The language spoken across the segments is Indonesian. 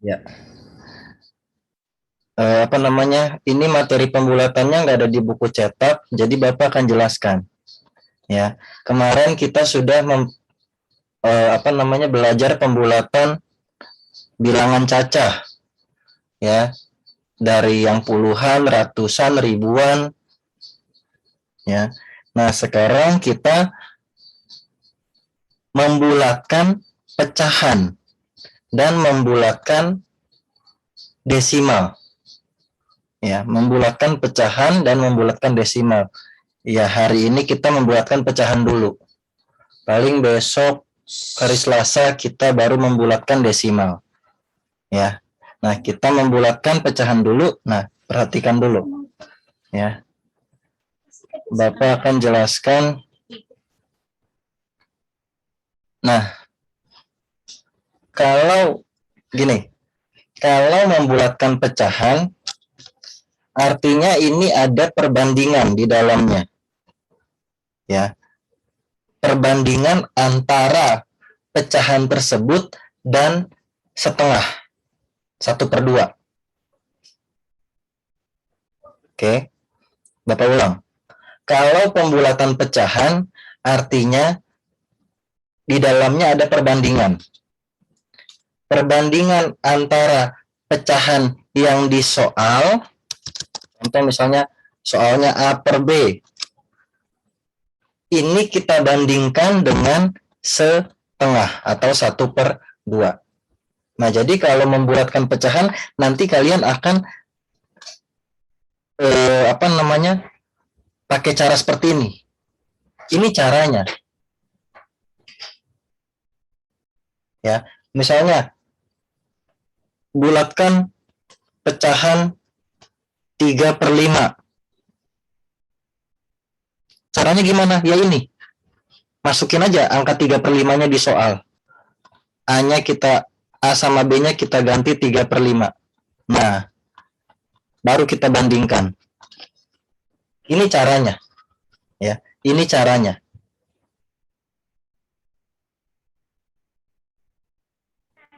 Ya, apa namanya? Ini materi pembulatannya nggak ada di buku cetak, jadi Bapak akan jelaskan. Ya, kemarin kita sudah apa namanya belajar pembulatan bilangan cacah, ya, dari yang puluhan, ratusan, ribuan, ya. Nah, sekarang kita membulatkan pecahan dan membulatkan desimal. Ya, membulatkan pecahan dan membulatkan desimal. Ya, hari ini kita membulatkan pecahan dulu. Paling besok hari Selasa kita baru membulatkan desimal. Ya. Nah, kita membulatkan pecahan dulu. Nah, perhatikan dulu. Ya. Bapak akan jelaskan. Nah, kalau gini, kalau membulatkan pecahan, artinya ini ada perbandingan di dalamnya. Ya. Perbandingan antara pecahan tersebut dan setengah. 1/2. Oke. Bapak ulang. Kalau pembulatan pecahan, artinya di dalamnya ada perbandingan. Perbandingan antara pecahan yang disoal, contoh misalnya soalnya A per B, ini kita bandingkan dengan setengah atau 1/2. Nah, jadi kalau membulatkan pecahan, nanti kalian akan apa namanya pakai cara seperti ini. Ini caranya. Ya, misalnya bulatkan pecahan 3/5. Caranya gimana? Ya ini. Masukin aja angka 3/5-nya di soal. A-nya kita A sama B-nya kita ganti 3/5. Nah, baru kita bandingkan. Ini caranya. Ya, ini caranya.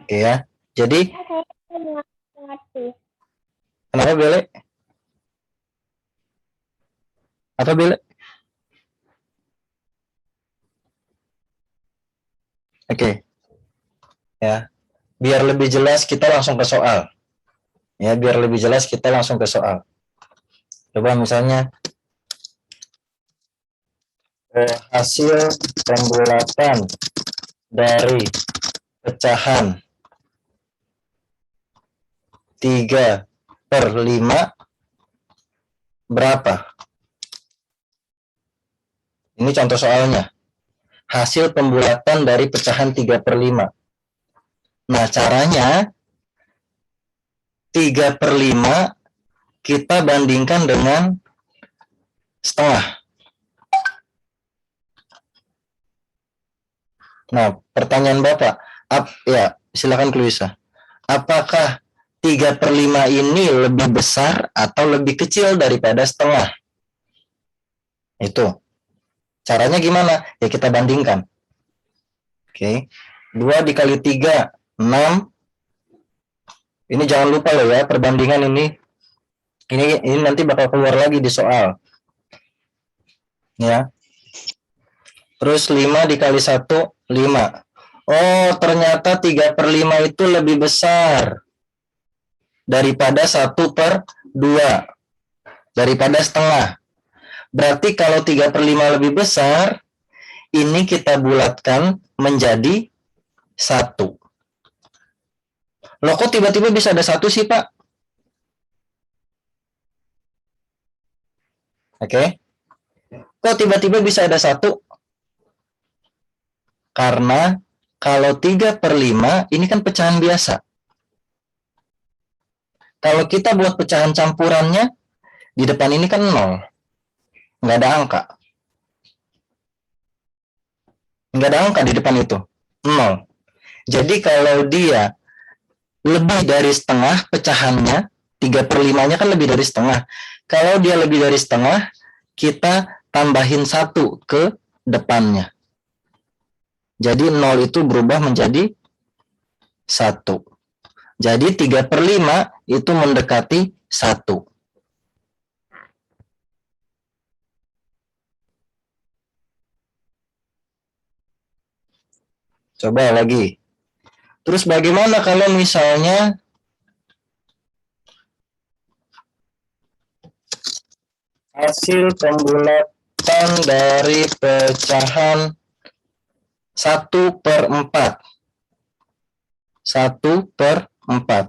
Oke ya. Jadi kenapa Bele? Apa Bele? Oke. Ya. Biar lebih jelas kita langsung ke soal. Ya, biar lebih jelas kita langsung ke soal. Coba misalnya hasil pembulatan dari pecahan 3/5 berapa? Ini contoh soalnya. Hasil pembulatan dari pecahan 3/5. Nah, caranya 3/5 kita bandingkan dengan setengah. Nah, pertanyaan Bapak, ya silakan Kluisa. Apakah 3/5 ini lebih besar atau lebih kecil daripada setengah? Itu. Caranya gimana? Ya kita bandingkan. Oke. 2 dikali 3, 6. Ini jangan lupa loh ya, perbandingan ini. Ini nanti bakal keluar lagi di soal. Ya. Terus 5 dikali 1, 5. Oh, ternyata 3/5 itu lebih besar daripada 1/2. Daripada setengah. Berarti kalau 3/5 lebih besar, ini kita bulatkan menjadi 1. Loh kok tiba-tiba bisa ada 1 sih Pak? Oke. Kok tiba-tiba bisa ada 1? Karena kalau 3/5 ini kan pecahan biasa. Kalau kita buat pecahan campurannya, di depan ini kan 0. Nggak ada angka. Nggak ada angka di depan itu. 0. Jadi kalau dia lebih dari setengah pecahannya, 3/5-nya kan lebih dari setengah. Kalau dia lebih dari setengah, kita tambahin 1 ke depannya. Jadi 0 itu berubah menjadi 1. Jadi 3/5 itu mendekati 1. Coba lagi. Terus bagaimana kalau misalnya hasil pembulatan dari pecahan 1/4? 1/4.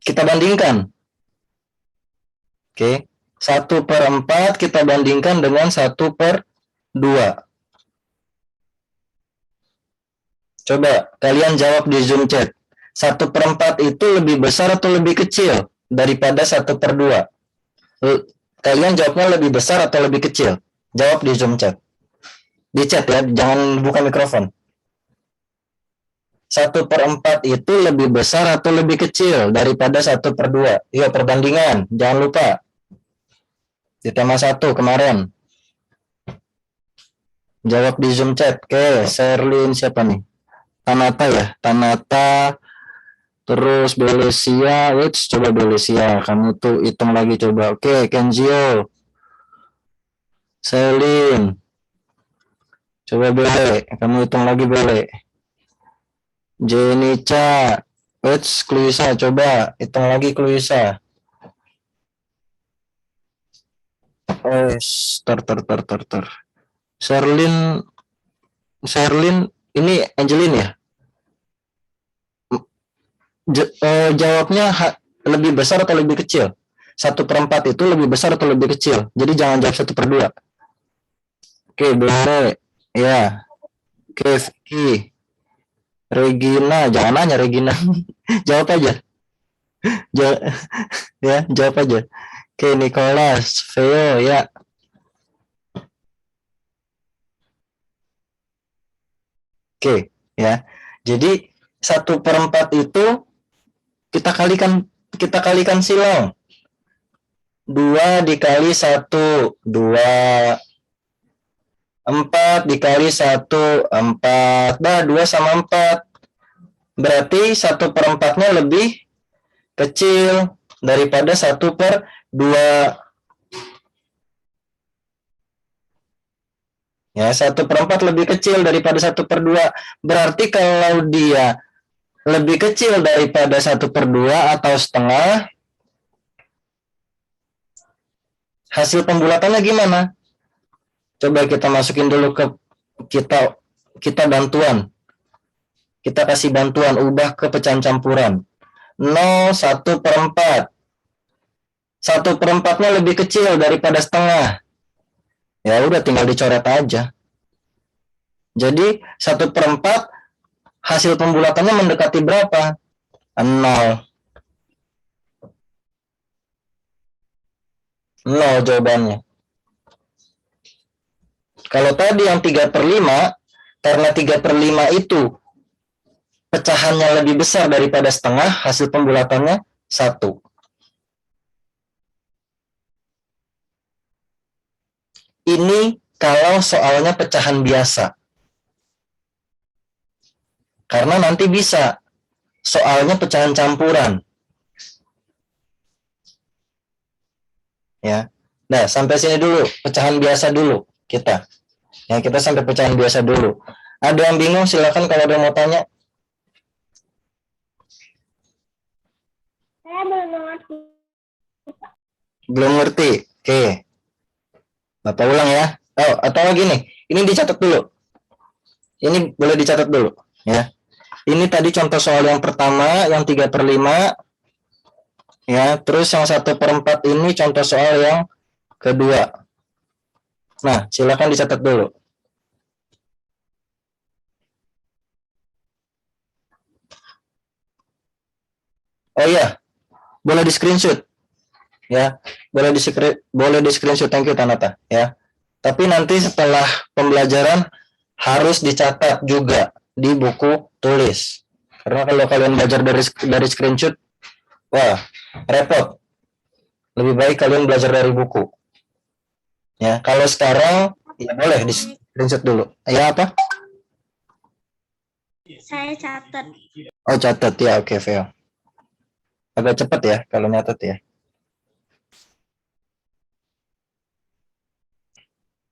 Kita bandingkan. Oke. 1/4 kita bandingkan dengan 1/2. Coba kalian jawab di Zoom chat. 1/4 itu lebih besar atau lebih kecil daripada 1/2? Kalian jawabnya lebih besar atau lebih kecil? Jawab di Zoom chat. Di chat ya, jangan buka mikrofon. 1/4 itu lebih besar atau lebih kecil daripada 1/2? Yuk perbandingan, jangan lupa. Di tema 1 kemarin. Jawab di Zoom chat. Oke, Sherlyn siapa nih? Tanata ya, Tanata. Terus Belesia, coba Belesia, kamu tuh hitung lagi coba. Oke, Kenjio. Selin. Coba Bele, kamu hitung lagi Bele. Jenica. Kluisa, coba hitung lagi Kluisa. Ter. Sherlyn, ini Angelin ya? Jawabnya lebih besar atau lebih kecil? 1/4 itu lebih besar atau lebih kecil? Jadi jangan jawab 1/2. Oke, Bele. Ya. Oke, Vicky. Regina, jangan nanya Regina. Jawab aja. Jawab aja. Oke, Nicholas, Veo, ya. Oke, ya. Jadi 1/4 itu kita kalikan silang. 2 dikali 1, 2. 4 dikali 1, 4. Dah, 2 sama 4. Berarti 1/4-nya lebih kecil daripada 1/2. Ya, 1/4 lebih kecil daripada 1/2. Berarti kalau dia lebih kecil daripada 1/2 atau setengah, hasil pembulatannya gimana? Coba kita masukin dulu ke kita bantuan. Kita kasih bantuan, ubah ke pecahan campuran. 0, 1/4. 1/4-nya lebih kecil daripada setengah. Ya udah tinggal dicoret aja. Jadi 1/4 hasil pembulatannya mendekati berapa? 0. 0 jawabannya. Kalau tadi yang 3/5, karena 3/5 itu pecahannya lebih besar daripada setengah, hasil pembulatannya 1. Ini kalau soalnya pecahan biasa. Karena nanti bisa soalnya pecahan campuran. Ya. Nah, sampai sini dulu, pecahan biasa dulu kita. Ya, kita sampai pecahan biasa dulu. Ada yang bingung silakan kalau ada yang mau tanya. Saya belum ngerti. Belum ngerti. Oke. Bapak ulang ya. Oh, atau gini, ini dicatat dulu. Ini boleh dicatat dulu, ya. Ini tadi contoh soal yang pertama, yang 3/5. Ya, terus yang 1/4 ini contoh soal yang kedua. Nah, silakan dicatat dulu. Oh iya, boleh di screenshot. Ya, boleh di screenshot. Thank you Tanata, ya. Tapi nanti setelah pembelajaran harus dicatat juga di buku tulis. Karena kalau kalian belajar dari screenshot, wah, repot. Lebih baik kalian belajar dari buku. Ya, kalau sekarang ya boleh di screenshot dulu. Ya apa? Saya catat. Oh, catat ya. Oke, Veo. Agak cepat ya kalau nyatet ya.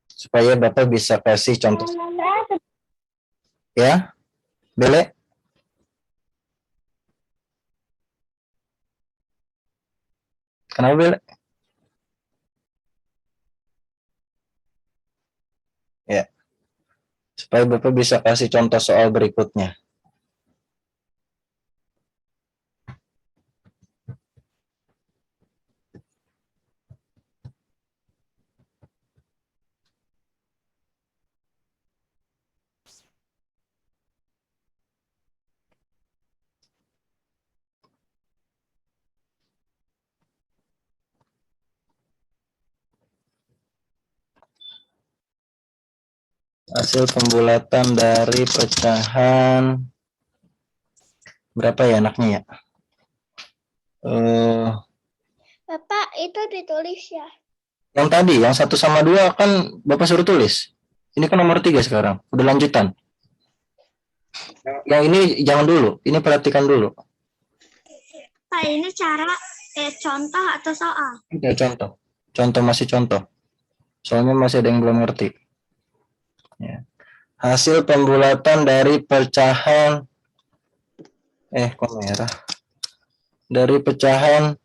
Supaya Bapak bisa kasih contoh. Ya, Bele? Kenapa, Bele? Ya, supaya Bapak bisa kasih contoh soal berikutnya. Hasil pembulatan dari pecahan berapa ya anaknya ya? Bapak, itu ditulis ya? Yang tadi, yang 1 sama 2 kan Bapak suruh tulis. Ini kan nomor 3 sekarang, udah lanjutan. Yang ini jangan dulu, ini perhatikan dulu. Pak, ini cara contoh atau soal? Ya, contoh. Contoh masih contoh. Soalnya masih ada yang belum ngerti. Ya. Hasil pembulatan dari pecahan kok merah? Dari pecahan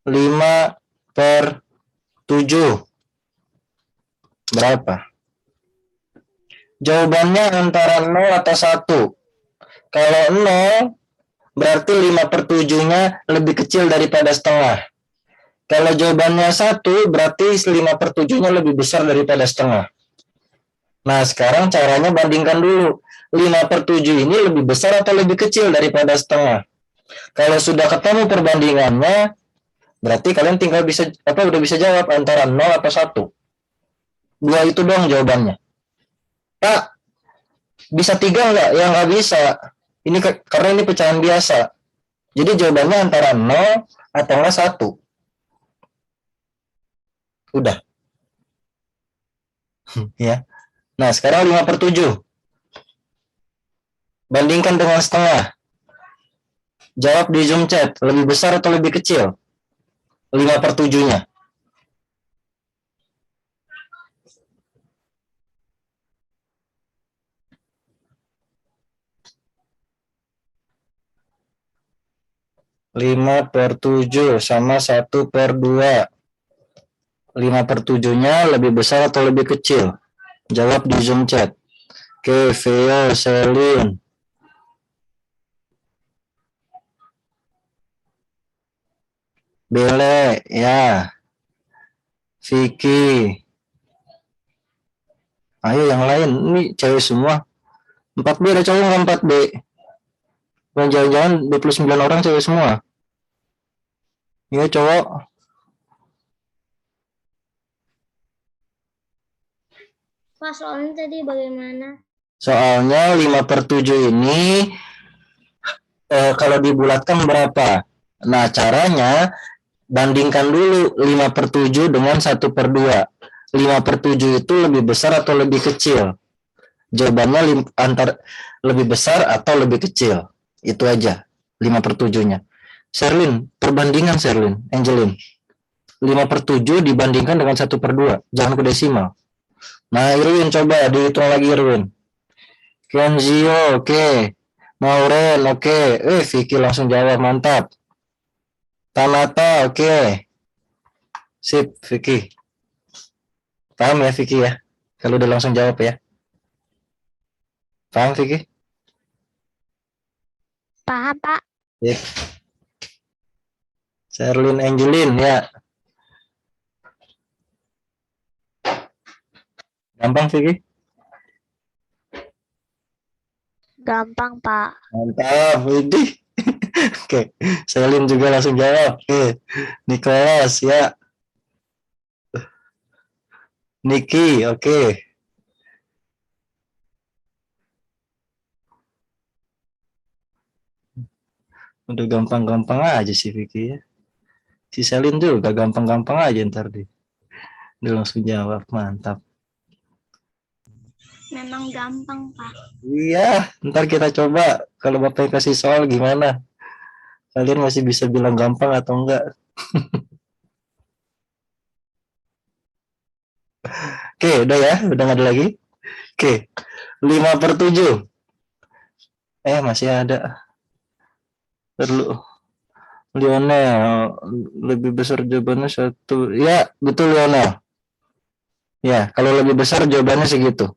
5/7 berapa? Jawabannya antara 0 atau 1. Kalau 0 berarti 5/7-nya lebih kecil daripada setengah. Kalau jawabannya 1 berarti 5/7-nya lebih besar daripada setengah. Nah, sekarang caranya bandingkan dulu. 5/7 ini lebih besar atau lebih kecil daripada setengah? Kalau sudah ketemu perbandingannya, berarti kalian tinggal udah bisa jawab antara 0 atau 1. 2 itu dong jawabannya. Pak, bisa 3 nggak? Ya nggak bisa. Ini karena ini pecahan biasa. Jadi jawabannya antara 0 atau nggak 1. Udah. Ya. Nah, sekarang 5/7. Bandingkan dengan setengah. Jawab di Zoom chat. Lebih besar atau lebih kecil? 5/7-nya. Lima per 7 sama 1/2. 5/7-nya lebih besar atau lebih kecil? Jawab di Zoom chat. Oke, Veo, Selin. Bele, ya. Vicky. Ayo yang lain, ini cewek semua. 4B ada cowok nggak 4B? Jangan-jangan 29 orang cewek semua. Iya cowok. Pak, soalnya tadi bagaimana? Soalnya 5/7 ini kalau dibulatkan berapa? Nah, caranya bandingkan dulu 5/7 dengan 1/2. 5/7 itu lebih besar atau lebih kecil? Jawabannya lebih besar atau lebih kecil. Itu aja 5/7-nya. Sherlyn, perbandingan Sherlyn, Angelin. 5/7 dibandingkan dengan 1/2. Jangan ke desimal. Nah, Irwin coba dihitung lagi Irwin. Kenzio, oke. Mauren, oke. Vicky langsung jawab, mantap. Tanata, oke. Sip, Vicky. Paham ya Vicky ya? Kalau udah langsung jawab ya. Paham Vicky? Paham, Pak. Sip. Sherlyn Angelin ya. Gampang Vicky? Gampang, Pak. Mantap, Widih. Oke, Selin juga langsung jawab. Oke, Nicholas ya. Niki, oke. Udah gampang-gampang aja sih Vicky ya. Si Selin juga gampang-gampang aja ntar dia. Dia langsung jawab, mantap. memang gampang, Pak. Iya, ntar kita coba. Kalau Bapak kasih soal gimana? Kalian masih bisa bilang gampang atau enggak? Oke, udah ya? Udah nggak ada lagi? Oke, 5/7. Masih ada. Perlu. Lionel, lebih besar jawabannya 1. Ya, betul Lionel. Ya, kalau lebih besar jawabannya segitu.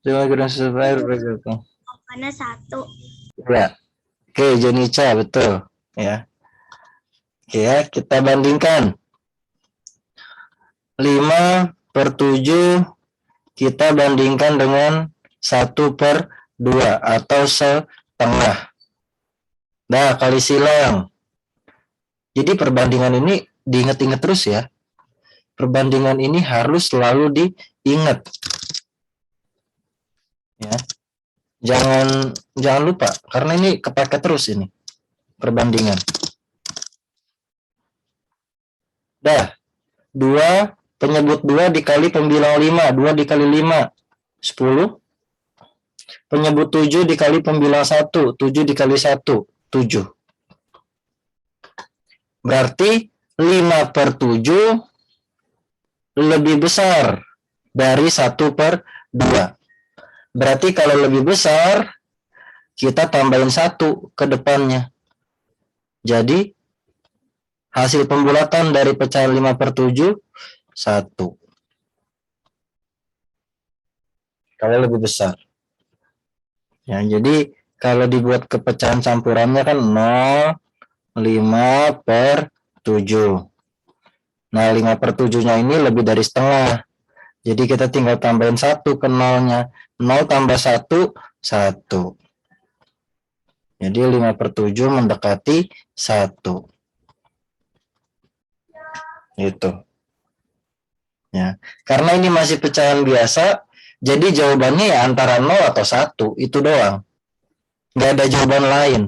Jawabannya sesuai begitu. Jawabannya 1. Ya, oke, Jenica, betul. Ya, oke ya, kita bandingkan. 5/7 kita bandingkan dengan 1/2 atau setengah. Nah, kali silang. Jadi perbandingan ini diingat-ingat terus ya. Perbandingan ini harus selalu diingat. Ya. Jangan lupa karena ini kepake terus ini perbandingan. Dah. 2 penyebut 2 dikali pembilang 5, 2 dikali 5 10. Penyebut 7 dikali pembilang 1, 7 dikali 1 7. Berarti 5/7 lebih besar dari 1/2. Berarti kalau lebih besar, kita tambahin 1 ke depannya. Jadi, hasil pembulatan dari pecahan 5/7, 1. Kalau lebih besar. Ya, jadi, kalau dibuat ke pecahan campurannya kan 0, 5/7. Nah, 5/7-nya ini lebih dari setengah. Jadi kita tinggal tambahin 1 ke 0-nya. 0 tambah 1, 1. Jadi 5/7 mendekati 1. Gitu. Ya. Karena ini masih pecahan biasa, jadi jawabannya ya antara 0 atau 1. Itu doang. Nggak ada jawaban lain.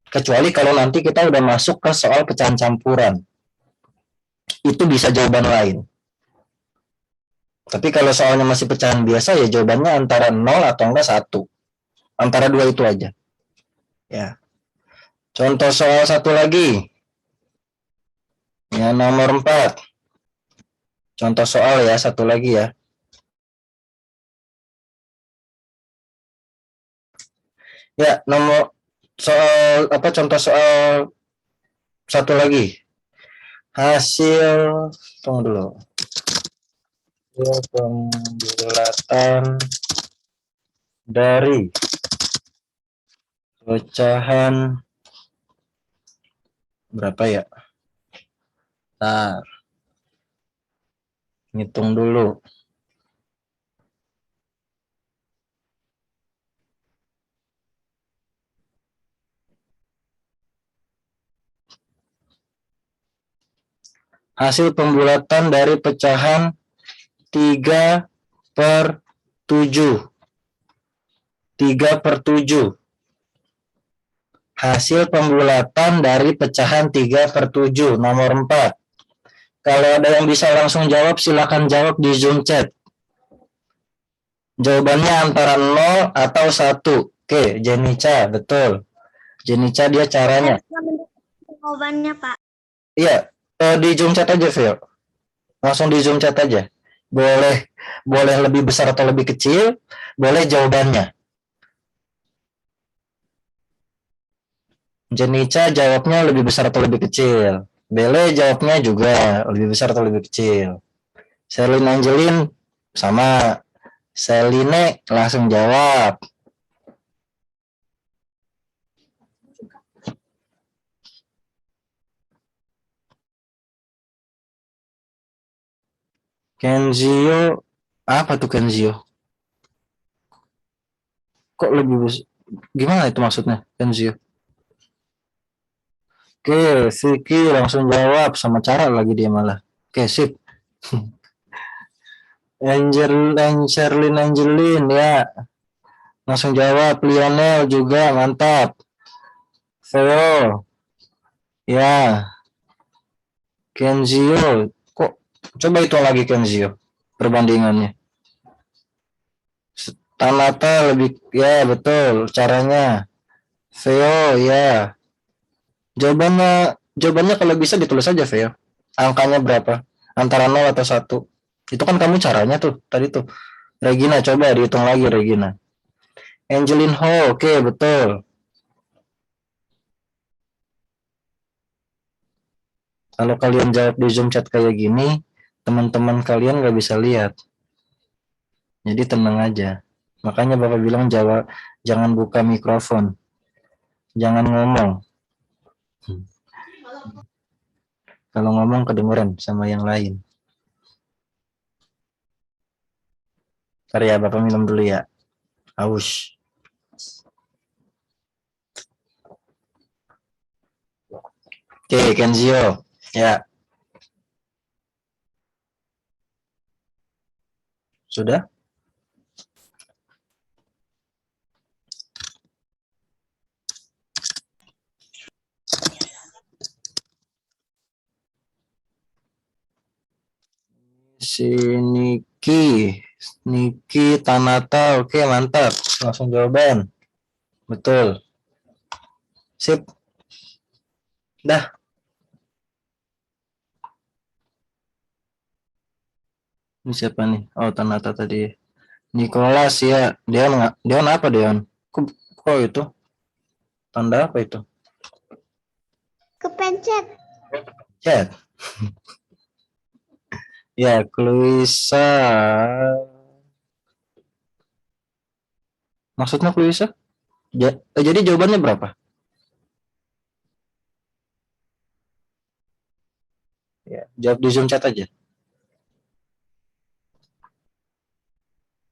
Kecuali kalau nanti kita udah masuk ke soal pecahan campuran. Itu bisa jawaban lain. Tapi kalau soalnya masih pecahan biasa, ya jawabannya antara 0 atau enggak 1. Antara 2 itu aja. Ya. Contoh soal satu lagi. Ya, nomor 4. Contoh soal ya, satu lagi ya. Ya, contoh soal satu lagi. Hasil, tunggu dulu. Hasil pembulatan dari pecahan berapa ya? Nah, ngitung dulu. Hasil pembulatan dari pecahan 3/7. 3/7. Hasil pembulatan dari pecahan 3/7, nomor 4. Kalau ada yang bisa langsung jawab, silakan jawab di Zoom chat. Jawabannya antara 0 atau 1. Oke, Jenica, betul. Jenica dia caranya. Jawabannya, Pak. Iya, di Zoom chat aja, Phil. Langsung di Zoom chat aja. Boleh lebih besar atau lebih kecil, boleh jawabannya. Jenica jawabnya lebih besar atau lebih kecil. Bele jawabnya juga lebih besar atau lebih kecil. Selin Angelin sama. Seline langsung jawab. Kenzio, apa tuh Kenzio? Kok lebih besar? Gimana itu maksudnya, Kenzio? Oke, Vicky langsung jawab sama cara lagi dia malah. Oke, sip. Angelin ya. Langsung jawab. Lionel juga mantap. Theo. Ya. Kenzio. Kok coba itu lagi Kenzio perbandingannya. Tanata lebih, ya betul caranya. Veo, ya. Jawabannya kalau bisa ditulis aja, Veo. Angkanya berapa? Antara 0 atau 1. Itu kan kamu caranya tuh, tadi tuh. Regina, coba dihitung lagi, Regina. Angelin Ho, oke, betul. Kalau kalian jawab di Zoom chat kayak gini, teman-teman kalian nggak bisa lihat. Jadi tenang aja. Makanya Bapak bilang jawab, jangan buka mikrofon. Jangan ngomong. Kalau ngomong kedengeran sama yang lain. Ntar ya, Bapak minum dulu ya. Aus. Oke, Kenzio. Ya, sudah? Si Niki Tanata, oke mantap. Langsung jawaban. Betul. Sip. Dah. Ini siapa nih? Oh, Tanata tadi. Nicholas ya. Dion apa Dion? Kok itu? Tanda apa itu? Kepencet. Chat. Ya, Kluisa. Maksudnya Kluisa? Jadi jawabannya berapa? Ya, jawab di Zoom chat aja.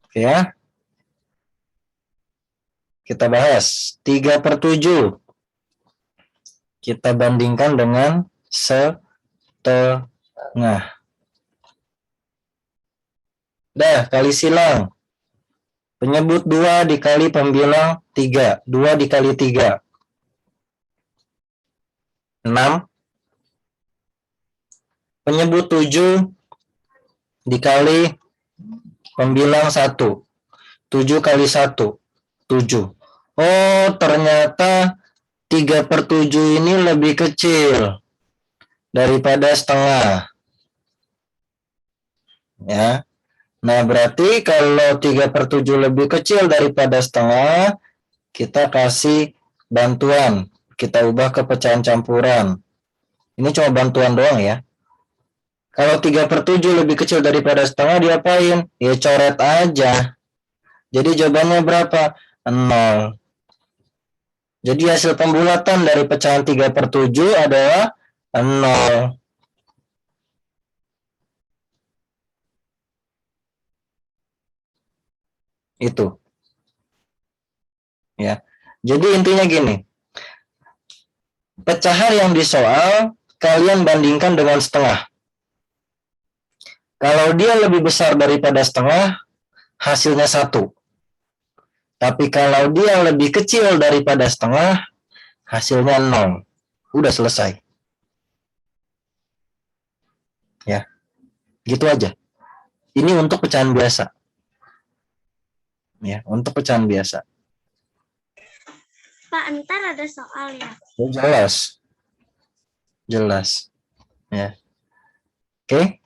Oke ya. Kita bahas 3/7. Kita bandingkan dengan setengah. Dah, kali silang. Penyebut 2 dikali pembilang 3. 2 dikali 3. 6. Penyebut 7 dikali pembilang 1. 7 kali 1. 7. Oh, ternyata 3/7 ini lebih kecil daripada setengah. Ya. Nah, berarti kalau 3/7 lebih kecil daripada setengah, kita kasih bantuan. Kita ubah ke pecahan campuran. Ini cuma bantuan doang ya. Kalau 3/7 lebih kecil daripada setengah, diapain? Ya coret aja. Jadi jawabannya berapa? 0. Jadi hasil pembulatan dari pecahan 3/7 adalah 0. Itu. Ya. Jadi intinya gini. Pecahan yang di soal, kalian bandingkan dengan setengah. Kalau dia lebih besar daripada setengah, hasilnya 1. Tapi kalau dia lebih kecil daripada setengah, hasilnya 0. Udah selesai. Ya, gitu aja. Ini untuk pecahan biasa. Ya, untuk pecahan biasa. Pak, ntar ada soal ya. Jelas. Jelas. Ya. Oke.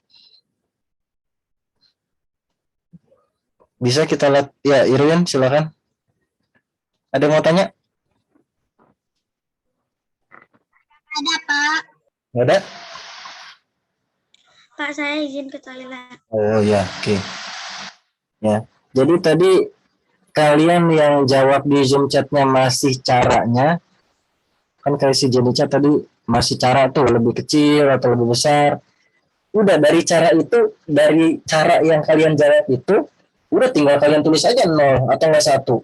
Bisa kita lihat. Ya, Irwin, silakan. Ada yang mau tanya? Ada, Pak. Ada? Pak, saya izin ke toilet. Oh ya, oke. Ya. Jadi tadi kalian yang jawab di Zoom chatnya masih caranya, kan kayak si Jenica tadi masih cara tuh lebih kecil atau lebih besar. Udah dari cara itu, dari cara yang kalian jawab itu, udah tinggal kalian tulis aja 0 atau enggak 1.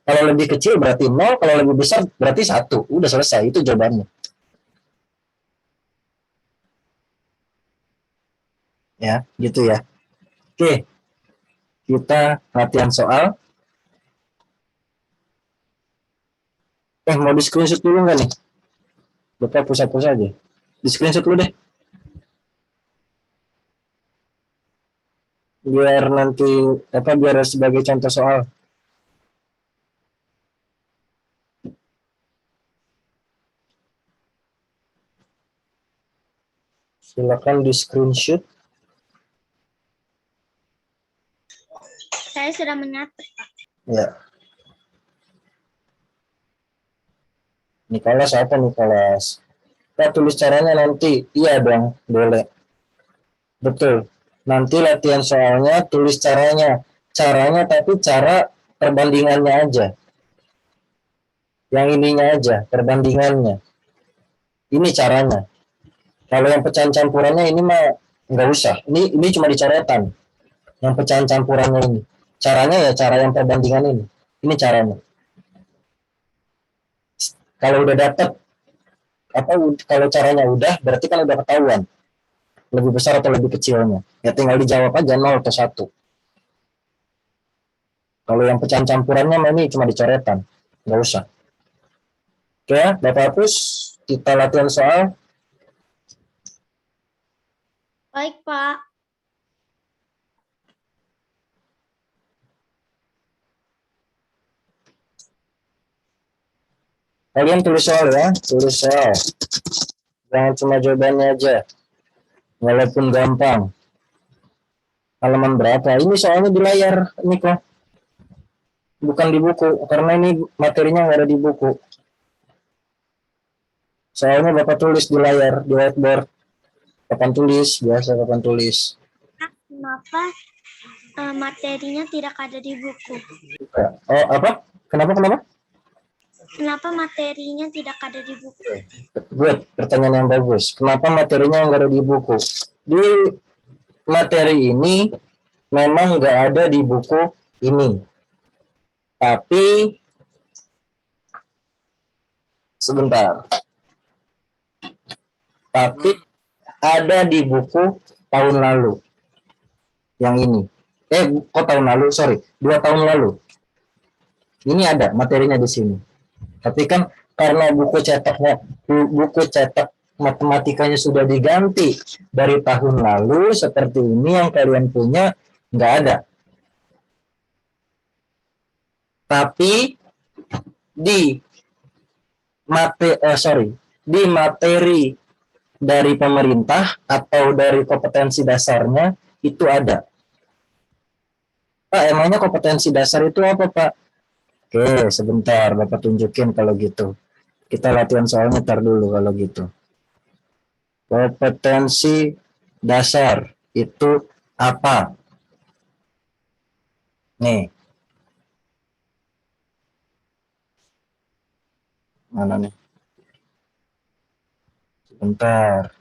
Kalau lebih kecil berarti 0, kalau lebih besar berarti 1. Udah selesai, itu jawabannya. Ya, gitu ya. Oke, kita latihan soal. Mau di screenshot dulu nggak nih? Bapak pusat-pusat aja. Di screenshot dulu deh. Biar nanti, biar sebagai contoh soal. Silakan di screenshot. Saya sudah menyatur, Pak. Ya. Nicholas apa Nicholas? Kita tulis caranya nanti. Iya dong, boleh. Betul. Nanti latihan soalnya tulis caranya. Caranya tapi cara perbandingannya aja. Yang ininya aja, perbandingannya. Ini caranya. Kalau yang pecahan campurannya ini mah nggak usah. Ini cuma dicoretan. Yang pecahan campurannya ini. Caranya ya cara yang perbandingan ini. Ini caranya. Kalau udah dapet kalau caranya udah berarti kan udah ketahuan lebih besar atau lebih kecilnya. Ya tinggal dijawab aja 0 atau 1. Kalau yang pecahan campurannya ini cuma dicoretan. Nggak usah. Oke ya, Bapak hapus. Kita latihan soal. Baik, Pak. Kalian tulis soal ya. Tulis soal. Jangan cuma jawabannya aja. Walaupun gampang. Halaman berapa? Ini soalnya di layar, Niko. Bukan di buku. Karena ini materinya nggak ada di buku. Soalnya Bapak tulis di layar, di whiteboard. Papan tulis, biasa papan tulis. Kenapa materinya tidak ada di buku? Oh, apa? Kenapa? Kenapa materinya tidak ada di buku? Good, pertanyaan yang bagus. Kenapa materinya nggak ada di buku? Di materi ini memang nggak ada di buku ini. Tapi, sebentar. Tapi ada di buku tahun lalu. Yang ini. Kok tahun lalu? Sorry, 2 tahun lalu. Ini ada materinya di sini. Tapi kan karena buku cetak matematikanya sudah diganti dari tahun lalu seperti ini yang kalian punya nggak ada. Tapi di materi dari pemerintah atau dari kompetensi dasarnya itu ada. Pak, emangnya kompetensi dasar itu apa, Pak? Oke, sebentar Bapak tunjukin kalau gitu. Kita latihan soalnya ntar dulu kalau gitu. Kompetensi dasar itu apa? Nih. Mana nih? Sebentar.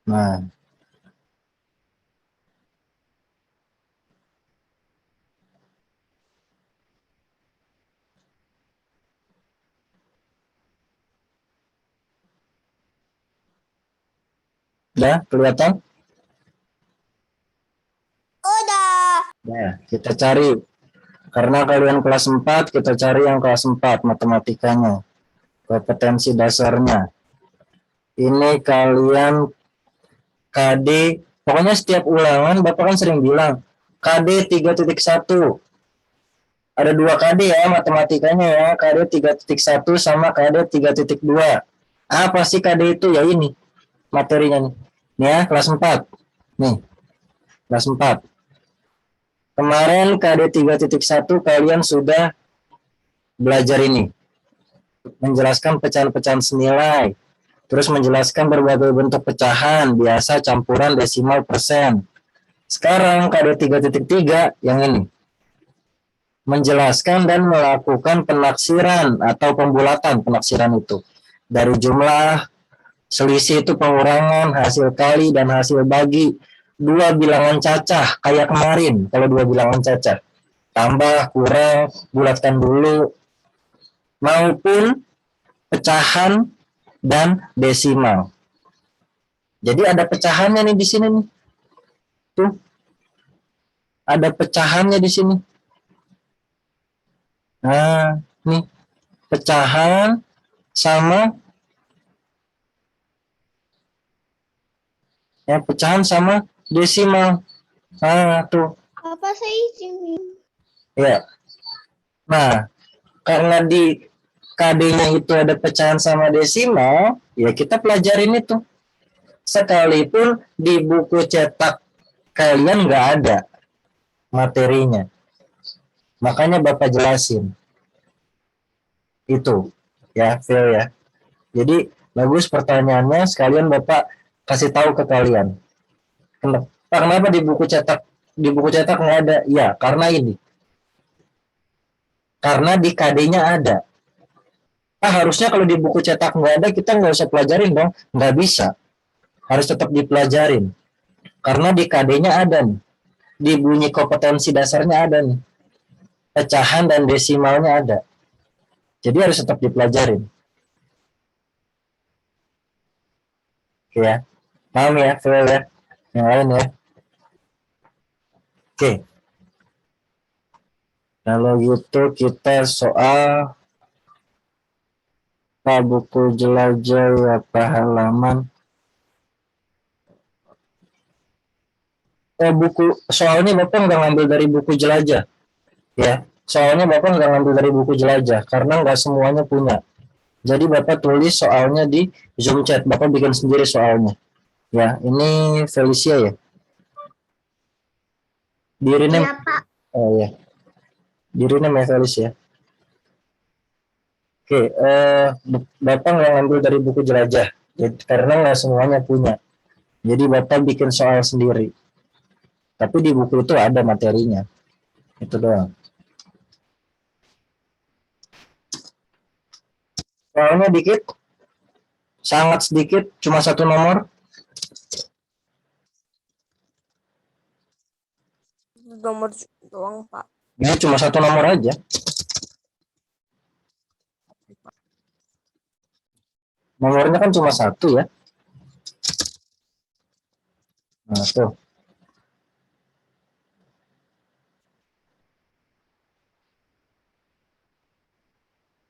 Nah. Udah kelihatan? Udah. Nah, kita cari. Karena kalian kelas 4, kita cari yang kelas 4 matematikanya. Kompetensi dasarnya. Ini kalian KD, pokoknya setiap ulangan Bapak kan sering bilang KD 3.1. Ada 2 KD ya matematikanya ya, KD 3.1 sama KD 3.2. Apa sih KD itu? Ya ini materinya nih. Nih ya, kelas 4. Nih, kelas 4. Kemarin KD 3.1 kalian sudah belajar ini. Menjelaskan pecahan-pecahan senilai. Terus menjelaskan berbagai bentuk pecahan, biasa, campuran, desimal, persen. Sekarang KD 3.3 yang ini. Menjelaskan dan melakukan penaksiran atau pembulatan penaksiran itu. Dari jumlah, selisih itu pengurangan, hasil kali, dan hasil bagi. 2 bilangan cacah, kayak kemarin kalau 2 bilangan cacah. Tambah, kurang, bulatkan dulu. Maupun pecahan dan desimal. Jadi ada pecahannya nih di sini nih. Tuh. Ada pecahannya di sini. Nah, nih. Pecahan sama pecahan sama desimal. Nah, tuh. Apa sih izin? Ya. Nah, karena di KD-nya itu ada pecahan sama desimal, ya kita pelajarin itu. Sekalipun di buku cetak kalian nggak ada materinya. Makanya Bapak jelasin. Itu, ya, Phil ya. Jadi, bagus pertanyaannya, sekalian Bapak kasih tahu ke kalian. Kenapa di buku cetak nggak ada? Ya, karena ini. Karena di KD-nya ada. Harusnya kalau di buku cetak nggak ada, kita nggak usah pelajarin dong. Nggak bisa. Harus tetap dipelajarin. Karena di KD-nya ada nih. Di bunyi kompetensi dasarnya ada nih. Pecahan dan desimalnya ada. Jadi harus tetap dipelajarin. Oke ya. Paham ya, Phil ya. Yang lain ya. Oke. Kalau gitu kita soal buku jelajah ya halaman. Buku soalnya Bapak nggak ngambil dari buku jelajah ya. Soalnya Bapak nggak ngambil dari buku jelajah karena nggak semuanya punya. Jadi Bapak tulis soalnya di Zoom chat. Bapak bikin sendiri soalnya. Ya, ini Felicia ya. Dirinya, Iya, Pak. oh ya, dirinya Felicia. Oke, Bapak nggak ngambil dari buku jelajah, jadi, karena nggak semuanya punya. Jadi Bapak bikin soal sendiri. Tapi di buku itu ada materinya. Itu doang. Soalnya dikit, sangat sedikit, cuma satu nomor. Nomor doang, Pak. Ini cuma satu nomor aja. Nomornya kan cuma satu ya. Nah, tuh.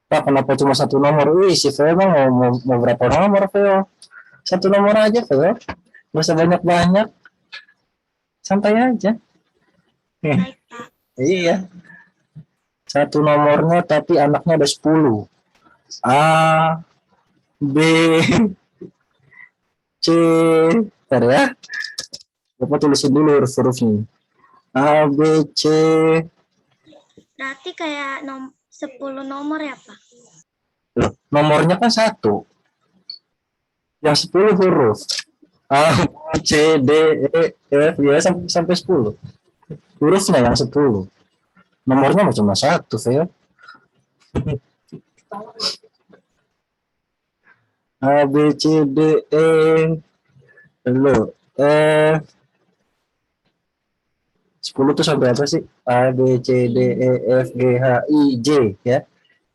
Pak, kenapa cuma satu nomor? Wih, si Veo mau, mau berapa nomor, Veo? Satu nomor aja, Veo. Gak usah banyak-banyak. Santai aja. Baik, Pak. Iya. Satu nomornya tapi anaknya ada 10. A, B, C. Bentar ya. Bapak tulisin dulu huruf-hurufnya. A, B, C. Berarti kayak 10 nomor ya, Pak? Loh, nomornya kan satu. Yang 10 huruf. A, B, C, D, E, F, G, sampai 10. Hurufnya yang 10. Nomornya cuma satu, Veo. A, B, C, D, E. Lo, F. 10 tuh sampai apa sih? A, B, C, D, E, F, G, H, I, J. Ya.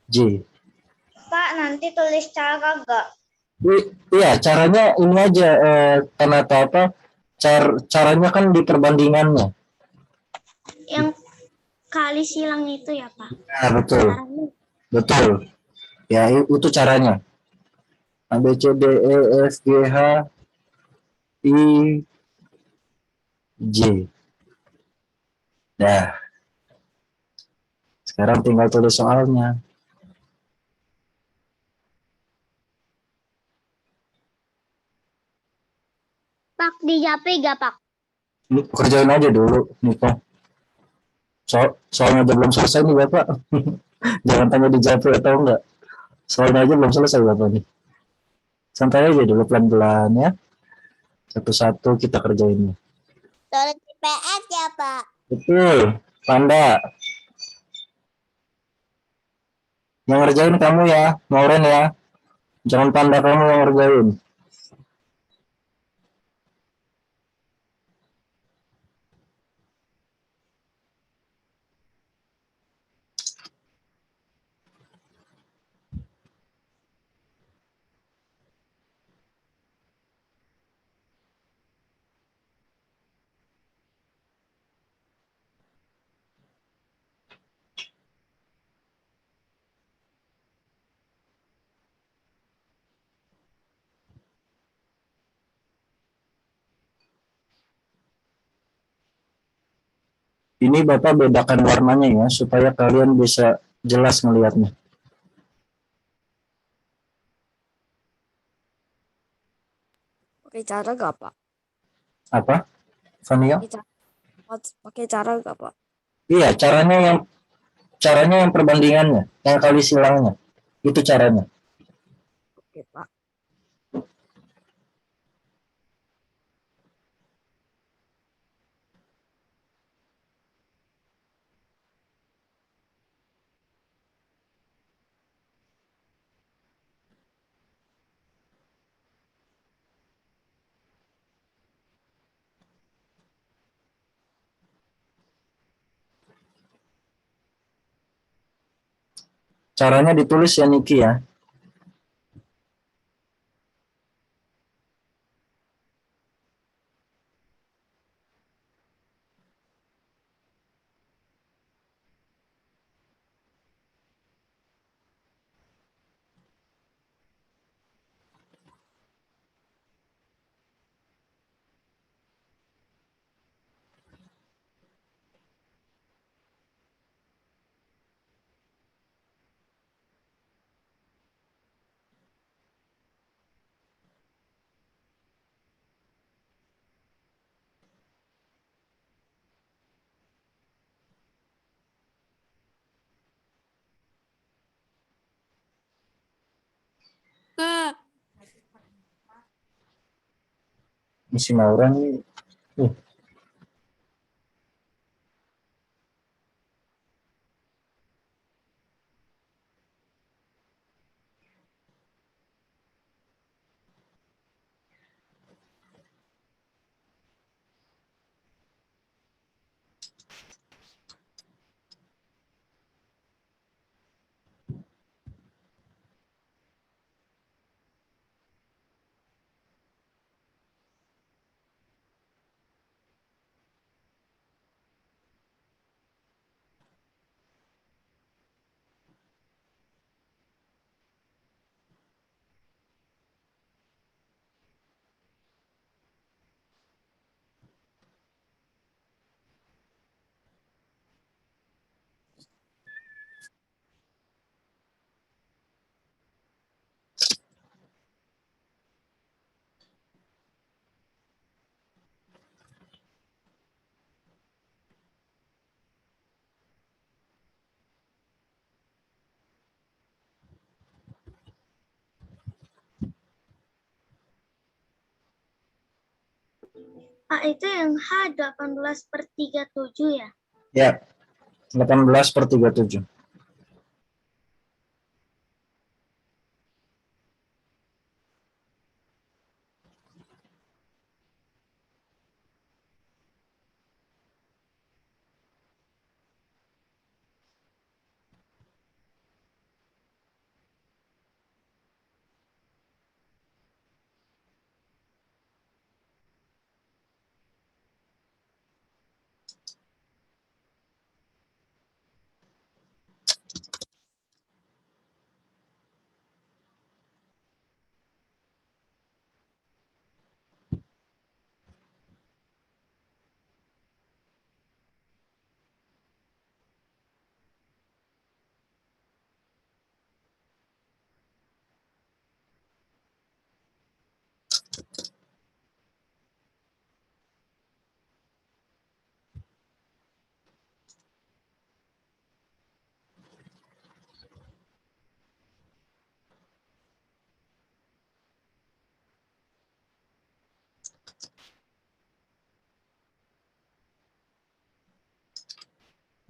J. Pak, nanti tulis cara gak? Iya, caranya ini aja. Karena apa? Caranya kan di perbandingannya. Yang kali silang itu ya, Pak? Nah, betul. Caranya. Betul. Ya, itu caranya. A, B, C, D, E, F, G, H, I, J. Nah, sekarang tinggal tulis soalnya. Pak, di Japri gak, Pak? Ini kerjain aja dulu, Niko. Soalnya aja belum selesai nih, Bapak. Jangan tanya di Japri atau enggak. Soalnya aja belum selesai, Bapak nih. Santai aja dulu pelan-pelan ya. Satu-satu kita kerjainnya. Tulis PS ya, Pak. Betul, Panda. Yang ngerjain kamu ya, Mauren ya. Jangan Panda kamu yang ngerjain. Ini Bapak bedakan warnanya ya, supaya kalian bisa jelas ngelihatnya. Pakai cara gak, Pak? Apa, Fania? Pakai cara gak, Pak? Iya, caranya yang perbandingannya, yang kali silangnya. Itu caranya. Oke, Pak. Caranya ditulis ya Niki ya. Misi Maura nih. Pak, itu yang H 18/37 ya? Ya, 18/37.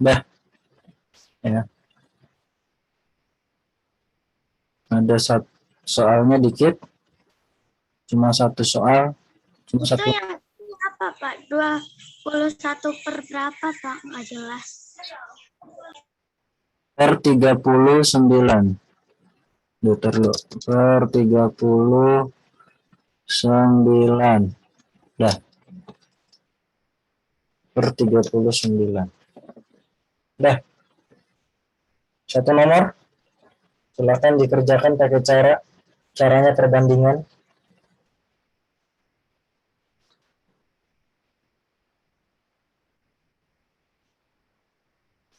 Dah, ya. Ada soalnya dikit, cuma satu soal, cuma Itu satu yang apa, Pak? 21 per berapa, Pak? Nggak jelas. per 39. Duh, per 39. Dah, per 39. Dah, satu nomor, silakan dikerjakan pakai caranya perbandingan.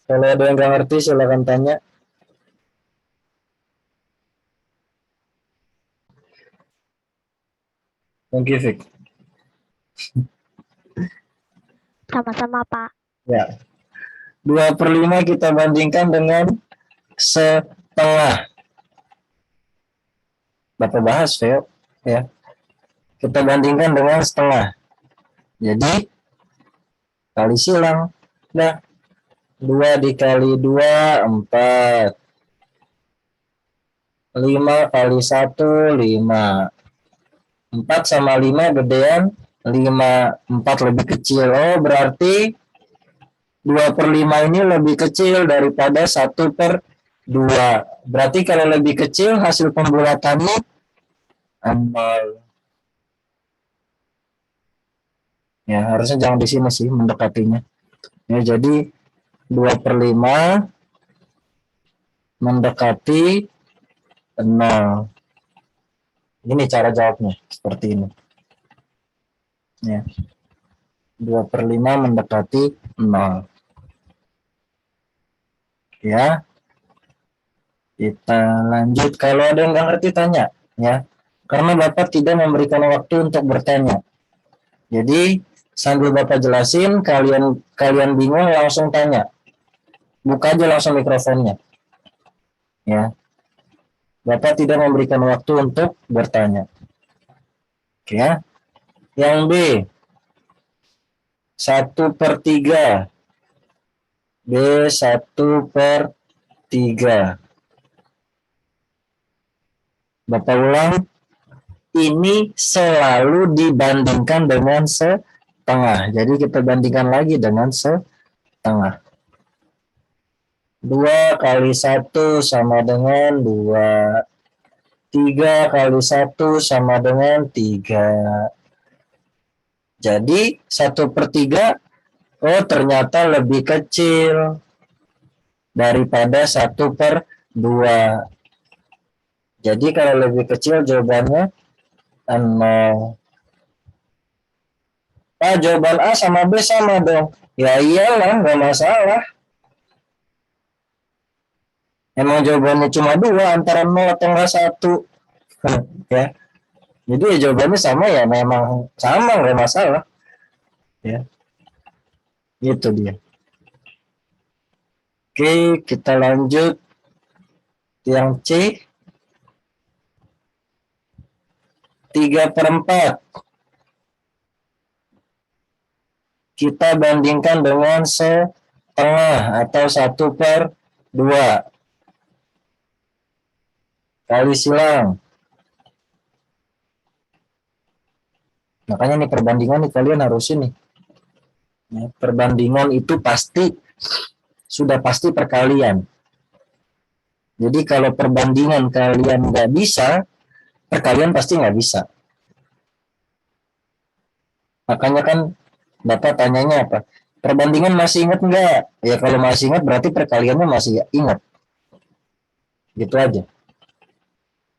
Kalau ada yang nggak ngerti, silakan tanya. Thank you, Vic. Sama-sama, Pak. Ya. 2/5 kita bandingkan dengan setengah. Bapak bahas, Veo. Ya. Kita bandingkan dengan setengah. Jadi, kali silang. Nah, 2 dikali 2, 4. 5 kali 1, 5. 4 sama 5 gedean 5. 4 lebih kecil. Oh, berarti 2/5 ini lebih kecil daripada 1/2. Berarti kalau lebih kecil hasil pembulatannya 0. Ya, harusnya jangan di sini sih mendekatinya. Ya, jadi 2/5 mendekati 0. Ini cara jawabnya, seperti ini. Ya. 2/5 mendekati 0. Ya. Kita lanjut. Kalau ada yang nggak ngerti tanya, ya. Karena Bapak tidak memberikan waktu untuk bertanya. Jadi sambil Bapak jelasin, kalian bingung langsung tanya. Buka aja langsung mikrofonnya. Ya. Bapak tidak memberikan waktu untuk bertanya. Oke ya. Yang B. 1/3. B 1/3. Bapak ulang. Ini selalu dibandingkan dengan setengah. Jadi kita bandingkan lagi dengan setengah. 2 kali 1 sama dengan 2. 3 kali 1 sama dengan 3. Jadi 1/3, oh ternyata lebih kecil daripada 1/2. Jadi kalau lebih kecil jawabannya 0. Pak, jawaban A sama B sama dong. Ya iyalah, nggak masalah. Emang jawabannya cuma 2, antara 0 atau enggak 1. Ya. Jadi ya jawabannya sama, ya memang sama, nggak masalah. Ya. Itu dia. Oke, kita lanjut. Yang C. 3/4. Kita bandingkan dengan setengah atau 1/2. Kali silang. Makanya nih perbandingan nih kalian harus ini. Ya, perbandingan itu sudah pasti perkalian. Jadi kalau perbandingan kalian nggak bisa, perkalian pasti nggak bisa. Makanya kan Bapak tanyanya apa? Perbandingan masih ingat nggak? Ya kalau masih ingat berarti perkaliannya masih ingat. Gitu aja.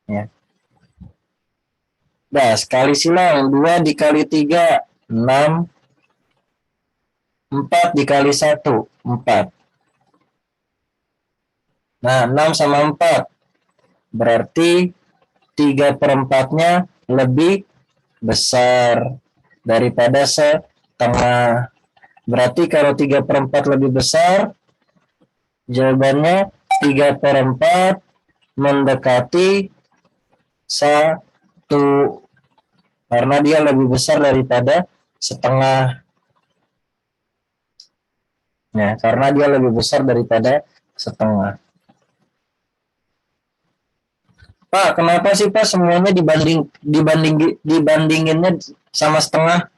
Ya. Nah, sekali silang 2 dikali 3, 6. 4 dikali 1, 4. Nah, 6 sama 4. Berarti 3/4-nya lebih besar daripada setengah. Berarti kalau 3/4 lebih besar, jawabannya 3/4 mendekati 1. Karena dia lebih besar daripada setengah. Ya, karena dia lebih besar daripada setengah. Pak, kenapa sih Pak semuanya dibandinginnya sama setengah?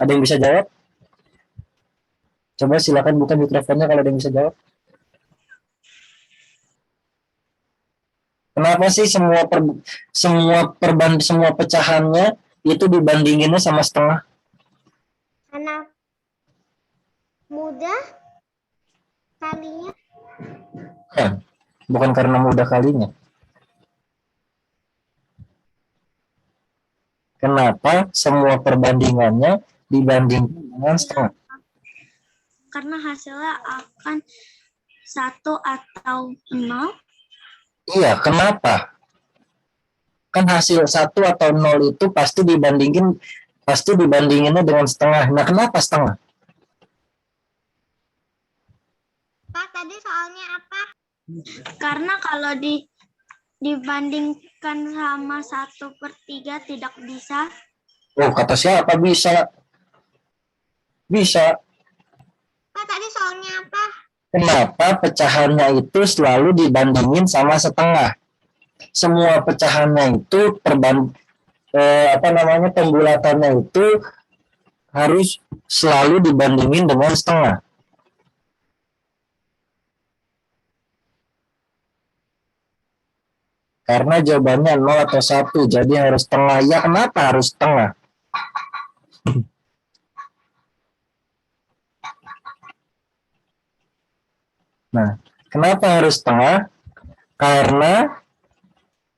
Ada yang bisa jawab? Coba silakan buka mikrofonnya kalau ada yang bisa jawab. Kenapa sih semua pecahannya itu dibandinginnya sama setengah? Karena mudah kalinya. Bukan karena mudah kalinya. Kenapa semua perbandingannya dibandingkan dengan setengah? Karena hasilnya akan 1 atau 0. Iya, kenapa? Kan hasil 1 atau 0 itu pasti dibandinginnya dengan setengah. Nah, kenapa setengah? Pak, tadi soalnya apa? Karena kalau dibandingkan sama 1/3 tidak bisa. Oh, kata siapa bisa? Bisa. Pak, tadi soalnya apa? Kenapa pecahannya itu selalu dibandingin sama setengah? Semua pecahannya itu pembulatannya itu harus selalu dibandingin dengan setengah. Karena jawabannya 0 atau 1, jadi harus setengah. Ya, kenapa harus setengah? Nah, kenapa harus setengah? Karena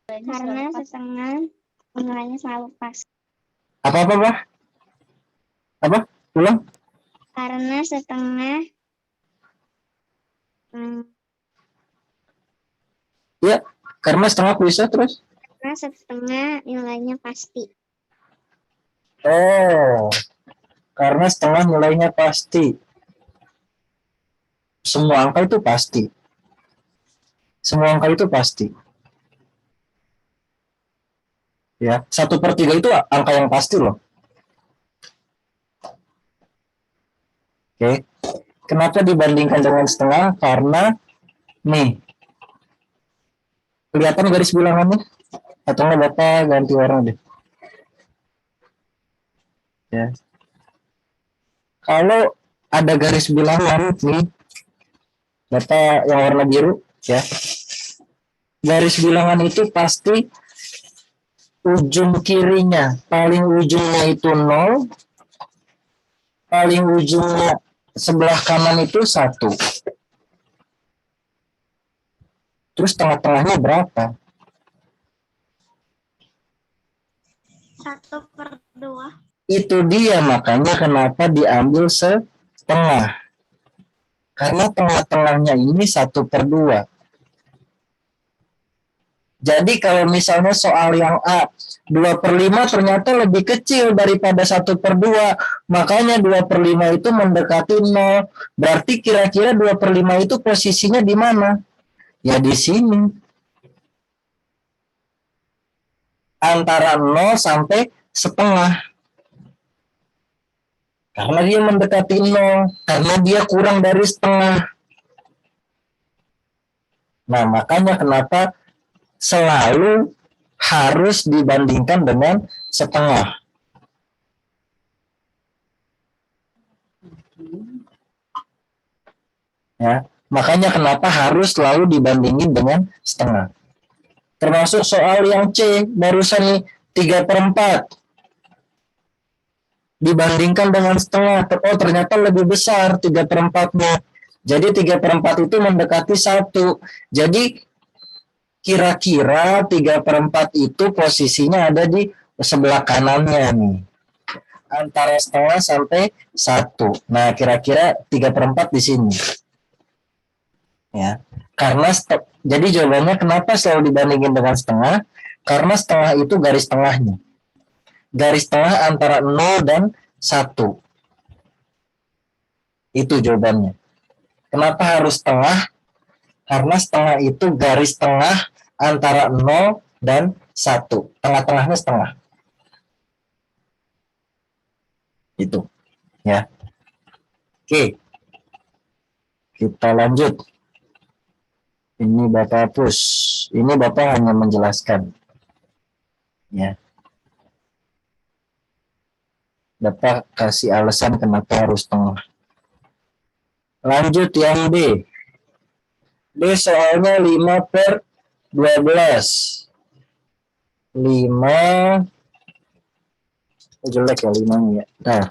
setengah nilainya selalu pas. apa? Apa? Ulang? Karena setengah Ya, karena setengah bisa terus. karena setengah nilainya pasti. Oh, karena setengah nilainya pasti. Semua angka itu pasti. Semua angka itu pasti. Ya, 1/3 itu angka yang pasti loh. Oke. Kenapa dibandingkan dengan setengah? Karena nih, kelihatan garis bilangannya? Atau nggak Bapak ganti warna deh. Ya. Kalau ada garis bilangan nih, Bapak yang warna biru, ya. Garis bilangan itu pasti ujung kirinya, paling ujungnya itu 0, paling ujungnya sebelah kanan itu 1. Terus tengah-tengahnya berapa? 1/2. Itu dia makanya kenapa diambil setengah. Karena tengah-tengahnya ini 1/2. Jadi kalau misalnya soal yang A, 2/5 ternyata lebih kecil daripada 1/2. Makanya 2/5 itu mendekati 0. Berarti kira-kira 2/5 itu posisinya di mana? Ya di sini. Antara 0 sampai setengah. Karena dia mendekati 0. Karena dia kurang dari setengah. Nah, makanya kenapa selalu harus dibandingkan dengan setengah. Ya, makanya kenapa harus selalu dibandingin dengan setengah. Termasuk soal yang C, barusan nih 3/4. Dibandingkan dengan setengah, oh ternyata lebih besar 3/4-nya. Jadi 3/4 itu mendekati 1. Jadi kira-kira 3/4 itu posisinya ada di sebelah kanannya nih. Antara setengah sampai 1. Nah, kira-kira 3/4 di sini. Ya. Karena jadi jawabannya kenapa selalu dibandingin dengan setengah? Karena setengah itu garis tengahnya. Garis tengah antara 0 dan 1. Itu jawabannya. Kenapa harus setengah? Karena setengah itu garis tengah antara 0 dan 1. Tengah-tengahnya setengah. Itu. Ya. Oke. Kita lanjut. Ini Bapak hapus. Ini Bapak hanya menjelaskan. Ya. Bapak kasih alasan kenapa harus setengah. Lanjut yang B. B soalnya 5/12. 5 jelek ya 5-nya ya. Nah,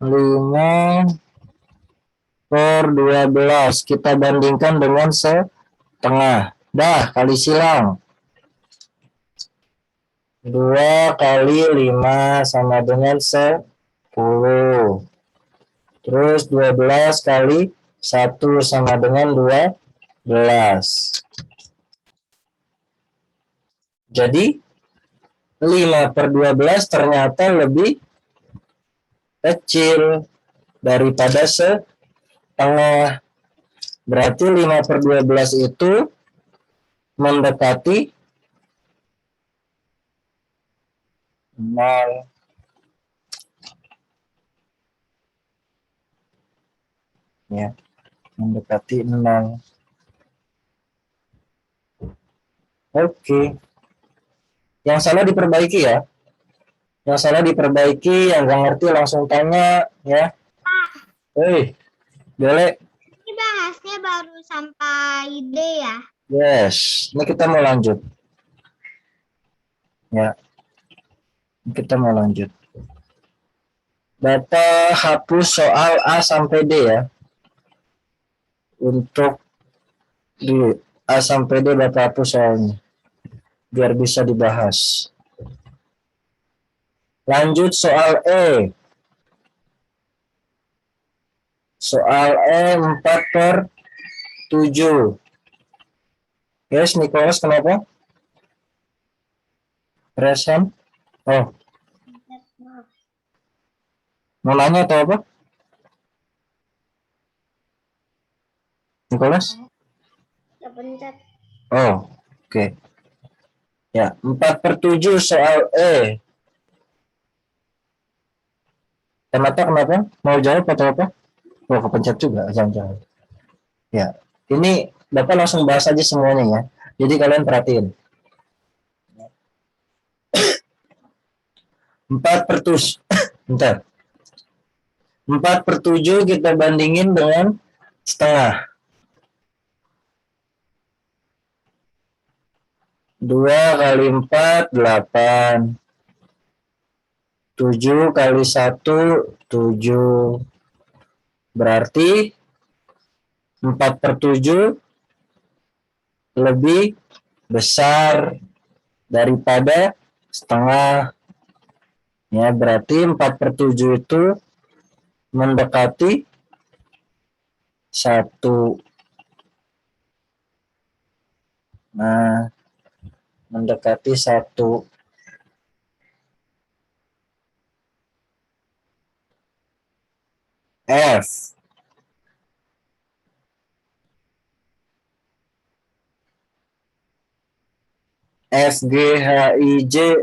5/12 kita bandingkan dengan setengah. Dah, kali silang. 2 kali 5 sama dengan 10. Terus 12 kali 1 sama dengan 12. Jadi 5/12 ternyata lebih kecil daripada setengah. Berarti 5/12 itu mendekati 0. Ya, mendekati 0. Oke. Yang salah diperbaiki ya. Yang salah diperbaiki, yang nggak ngerti langsung tanya ya. Hei, boleh. Ini bahasnya baru sampai D ya. Yes, ini kita mau lanjut. Ya, kita mau lanjut. Bapak hapus soal A sampai D ya. Untuk di A sampai D Bapak hapus soalnya. Biar bisa dibahas. Lanjut soal E. Soal E 4/7. Yes, Nicholas kenapa? Resen? Oh, mau nanya atau apa? Nicholas? Ya pencet. Oh, oke. Ya, 4/7 soal E. Kenapa? Mau jawab atau apa? Oh, kepencet juga, jangan-jangan. Ya, ini Bapak langsung bahas aja semuanya ya. Jadi kalian perhatiin. 4/7. Bentar. 4/7 kita bandingin dengan setengah. 2 kali 4, 8. 7 kali 1, 7. Berarti 4/7 lebih besar daripada setengah. Ya, berarti 4/7 itu mendekati 1. Nah, mendekati 1. F. F, G, H, I, J.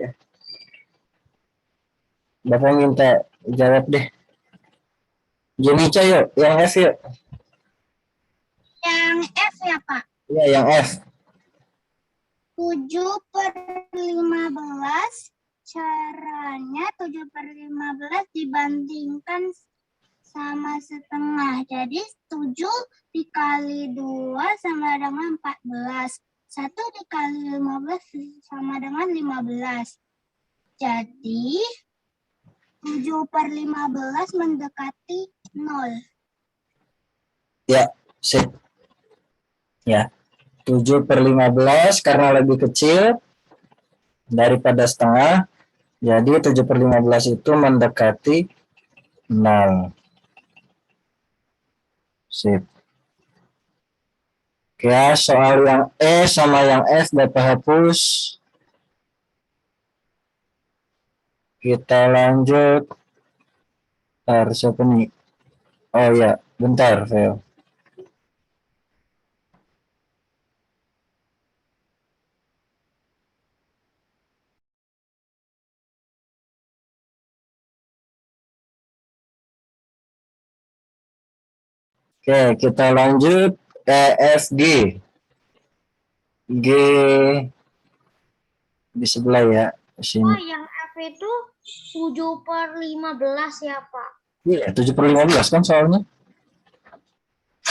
Bapak minta jawab deh. Jenica yuk, yang F yuk. Yang F ya Pak. Iya, yang F. 7/15. Caranya 7/15 dibandingkan sama setengah. Jadi 7 dikali 2 sama dengan 14. 1 dikali 15 sama dengan 15. Jadi 7/15 mendekati 0. Ya, sip. Ya, 7/15 karena lebih kecil daripada setengah. Jadi 7/15 itu mendekati 0. Sip. Ya, soal yang E sama yang F Bapak hapus. Kita lanjut. Bentar, siapa nih? Oh ya, bentar, Fel. Oke, kita lanjut. EFG. G di sebelah ya. Sini. Oh, yang F itu 7/15 ya, Pak. Iya, 7/15 kan soalnya.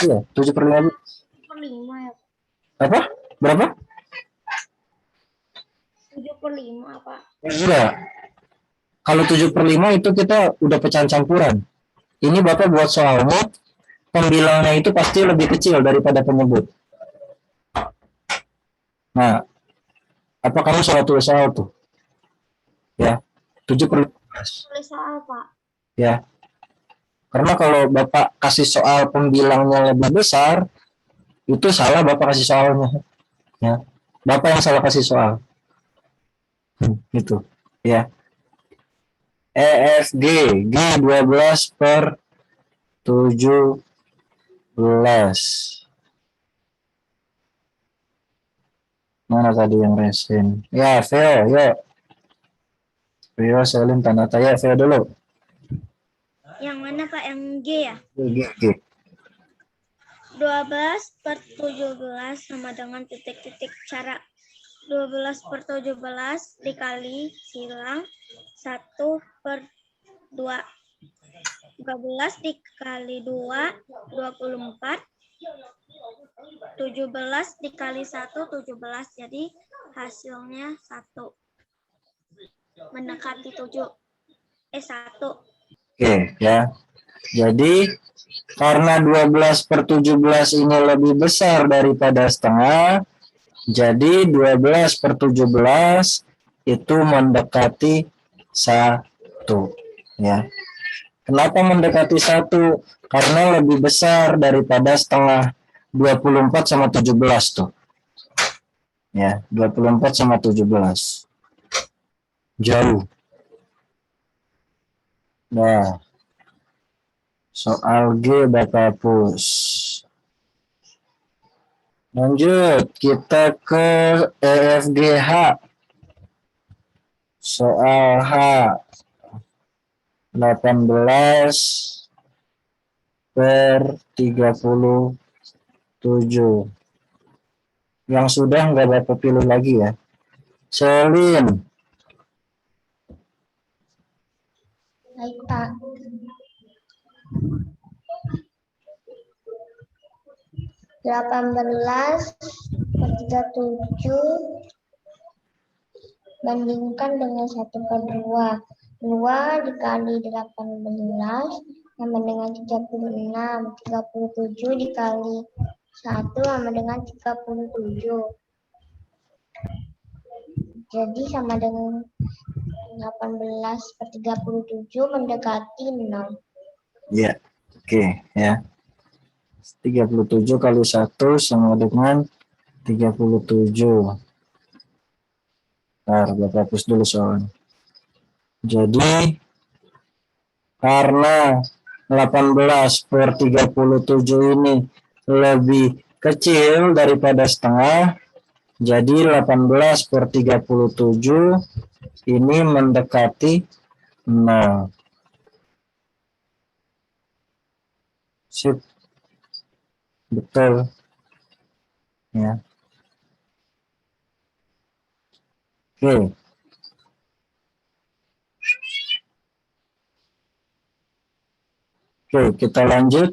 Iya, 7/15. 7/5 ya. Apa? Berapa? 7/5, Pak. Iya. Kalau 7/5 itu kita udah pecahan campuran. Ini Bapak buat soalnya, pembilangnya itu pasti lebih kecil daripada penyebut. Nah, apa kamu salah tulis soal tuh? Ya, 7/15. Tulis soal, Pak. Ya, karena kalau Bapak kasih soal pembilangnya lebih besar, itu salah Bapak kasih soalnya. Ya, Bapak yang salah kasih soal. Gitu. Ya. EFG, G 12 per 17. Mana tadi yang resin? Ya, Veo, yuk. Veo, Selin, tanda tanya. Veo dulu. Yang mana Pak? Yang G ya? G. 12 per 17 sama dengan titik-titik cara. 12 per 17 dikali silang 1 per 2. 12 dikali 2, 24. 17 dikali 1, 17. Jadi hasilnya 1. Mendekati 7. 1. Oke, ya. Jadi, karena 12 per 17 ini lebih besar daripada setengah, jadi 12 per 17 itu mendekati 1. Ya. Kenapa mendekati 1? Karena lebih besar daripada setengah. 24 sama 17 tuh. Ya, 24 sama 17. Jauh. Nah, soal G Bapak hapus. Lanjut, kita ke EFGH. Soal H. 18 per 37. Yang sudah nggak Bapak pilih lagi ya. Selin. Baik, Pak. 18 per 37 bandingkan dengan 1 per 2. 2 dikali 18 sama dengan 36. 37 dikali 1 sama dengan 37. Jadi sama dengan 18 per 37 mendekati 6. Ya, oke ya. 37 kali 1 sama dengan 37. Ntar Bapak hapus dulu soalnya. Jadi, karena 18 per 37 ini lebih kecil daripada setengah, jadi 18 per 37 ini mendekati 0. Sip. Betul. Ya. Oke. Oke, kita lanjut.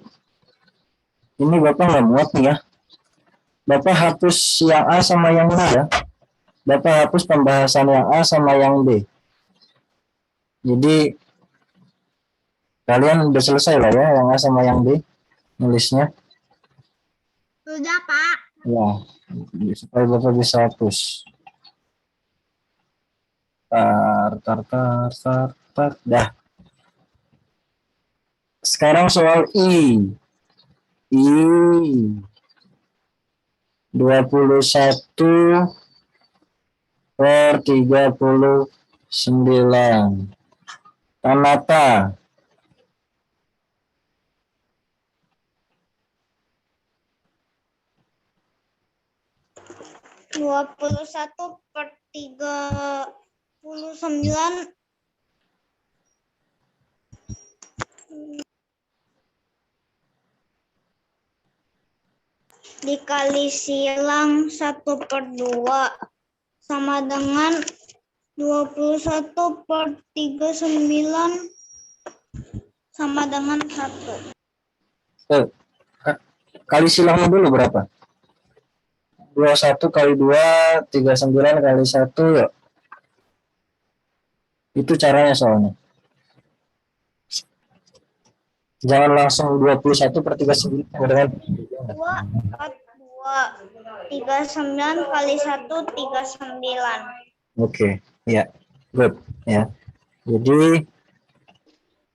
Ini Bapak nggak muat nih ya. Bapak hapus yang A sama yang B ya. Bapak hapus pembahasan yang A sama yang B. Jadi, kalian udah selesai lah ya yang A sama yang B nulisnya. Sudah, Pak. Ya, supaya Bapak bisa hapus. Tar. Dah. Sekarang soal I. 21 per 39. Tanata. 21 per 39 dikali silang 1 per 2 sama dengan 21 per 39 sama dengan 1. Kali silangnya dulu berapa? 21 kali 2, 39 kali 1 yuk. Itu caranya soalnya. Jangan langsung 21 per 39 dengan 2, 4, 2, 39 kali 1, 39. Oke, ya. Good, ya. Jadi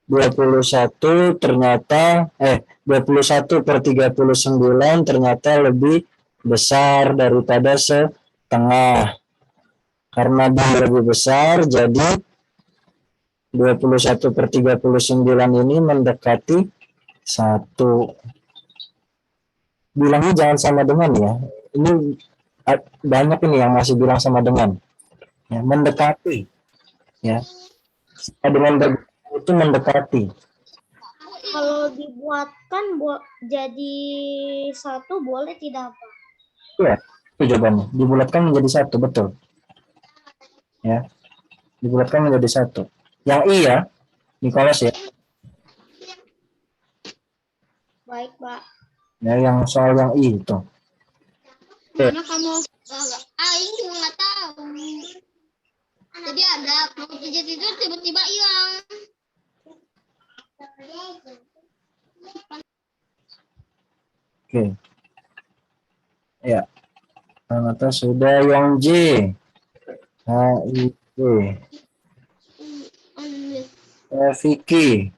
21 ternyata 21 per 39 ternyata lebih besar daripada setengah. Karena dia lebih besar, jadi 21/39 ini mendekati 1. Bilangnya jangan sama dengan ya. Ini banyak ini yang masih bilang sama dengan. Ya, mendekati. Ya. Sama dengan itu mendekati. Kalau dibuatkan jadi 1 boleh tidak, Pak? Ya, itu jawabannya. Dibulatkan menjadi 1, betul. Ya. Dibulatkan menjadi 1. Yang I ya, Nicholas ya. Baik, Pak. Ya, yang soal yang I itu. Mana kamu? Aing juga nggak tahu. Jadi ada mau pijat tidur tiba-tiba hilang. Oke. Ya. Ternyata sudah yang J. HIP. Vicky.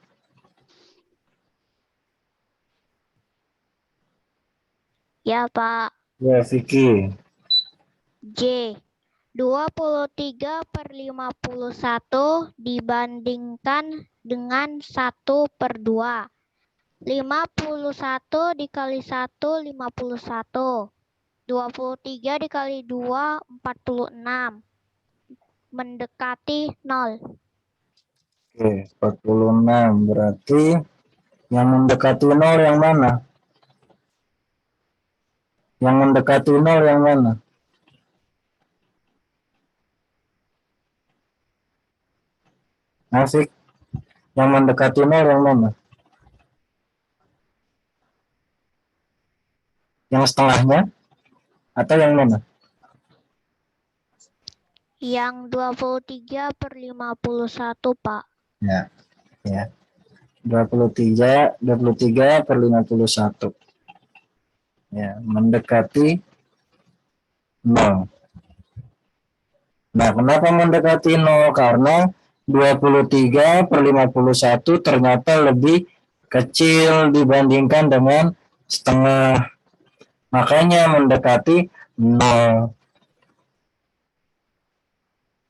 Ya, Pak. Ya, Vicky. J. 23/51 dibandingkan dengan 1/2. 51 dikali 1, 51. 23 dikali 2, 46. Mendekati 0. Oke, 46. Berarti yang mendekati 0 yang mana? Yang mendekati 0 yang mana? Asik. Yang mendekati 0 yang mana? Yang setengahnya? Atau yang mana? Yang 23/51, Pak. Ya. Ya. 23/51. Ya, mendekati 0. Nah, kenapa mendekati 0? Karena 23/51 ternyata lebih kecil dibandingkan dengan setengah. Makanya mendekati 0.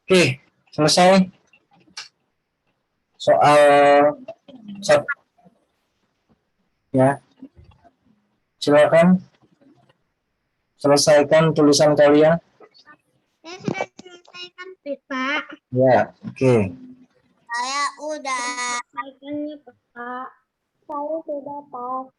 Oke, selesai. Soal ya. Silakan selesaikan tulisan kalian. Saya sudah selesaikan, Pak. Ya, oke. Saya udah. Selesaikannya, Pak. Saya sudah, Pak.